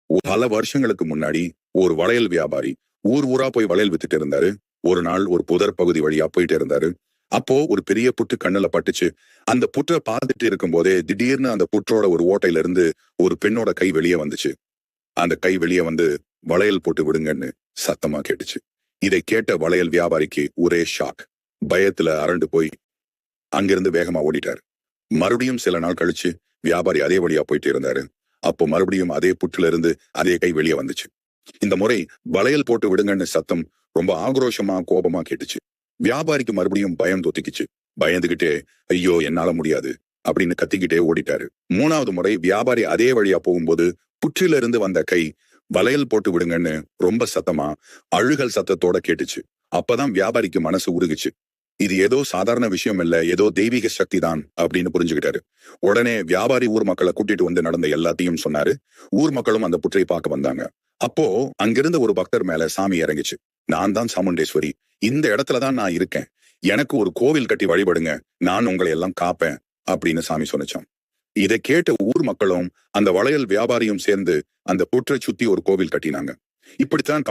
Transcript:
பல வருஷங்களுக்கு முன்னாடி ஒரு வளையல் வியாபாரி ஊர் ஊரா போய் வளையல் வித்துட்டு இருந்தாரு. ஒரு நாள் ஒரு புதர் பகுதி வழியா போயிட்டு இருந்தாரு. அப்போ ஒரு பெரிய புற்று கண்ணுல பட்டுச்சு. அந்த புற்றை பார்த்துட்டு இருக்கும் போதே திடீர்னு அந்த புற்றோட ஒரு ஓட்டையில இருந்து ஒரு பெண்ணோட கை வெளியே வந்துச்சு. அந்த கை வெளியே வந்து வளையல் போட்டு விடுங்கன்னு சத்தமா கேட்டுச்சு. இதை கேட்ட வளையல் வியாபாரிக்கு ஒரே ஷாக். பயத்துல அரண்டு போய் அங்கிருந்து வேகமா ஓடிட்டாரு. மறுபடியும் சில நாள் கழிச்சு வியாபாரி அதே வழியா போயிட்டு இருந்தாரு. அப்போ மறுபடியும் அதே புற்றுல இருந்து அதே கை வெளியே வந்துச்சு. இந்த முறை வளையல் போட்டு விடுங்கன்னு சத்தம் ரொம்ப ஆக்ரோஷமா கோபமா கேட்டுச்சு. வியாபாரிக்கு மறுபடியும் பயம் தொத்திக்குச்சு. பயந்துகிட்டே ஐயோ என்னால முடியாது அப்படின்னு கத்திக்கிட்டே ஓடிட்டாரு. மூணாவது முறை வியாபாரி அதே வழியா போகும்போது புற்றில இருந்து வந்த கை வளையல் போட்டு விடுங்கன்னு ரொம்ப சத்தமா அழுகல் சத்தத்தோட கேட்டுச்சு. அப்பதான் வியாபாரிக்கு மனசு உருகுச்சு. இது ஏதோ சாதாரண விஷயம் இல்ல, ஏதோ தெய்வீக சக்தி தான் அப்படின்னு புரிஞ்சுக்கிட்டாரு. உடனே வியாபாரி ஊர் மக்களை கூட்டிட்டு வந்து நடந்த எல்லாத்தையும் சொன்னாரு. ஊர் மக்களும் அந்த புற்றை பார்க்க வந்தாங்க. அப்போ அங்கிருந்த ஒரு பக்தர் மேல சாமி இறங்குச்சு. நான் தான் சாமுண்டேஸ்வரி, இந்த இடத்துலதான் நான் இருக்கேன், எனக்கு ஒரு கோவில் கட்டி வழிபடுங்க, நான் உங்களை எல்லாம் காப்பேன் அப்படின்னு சாமி சொன்னிச்சான். இதை கேட்ட ஊர் மக்களும் அந்த வளையல் வியாபாரியும் சேர்ந்து அந்த புற்றை சுத்தி ஒரு கோவில் கட்டினாங்க. இப்படித்தான்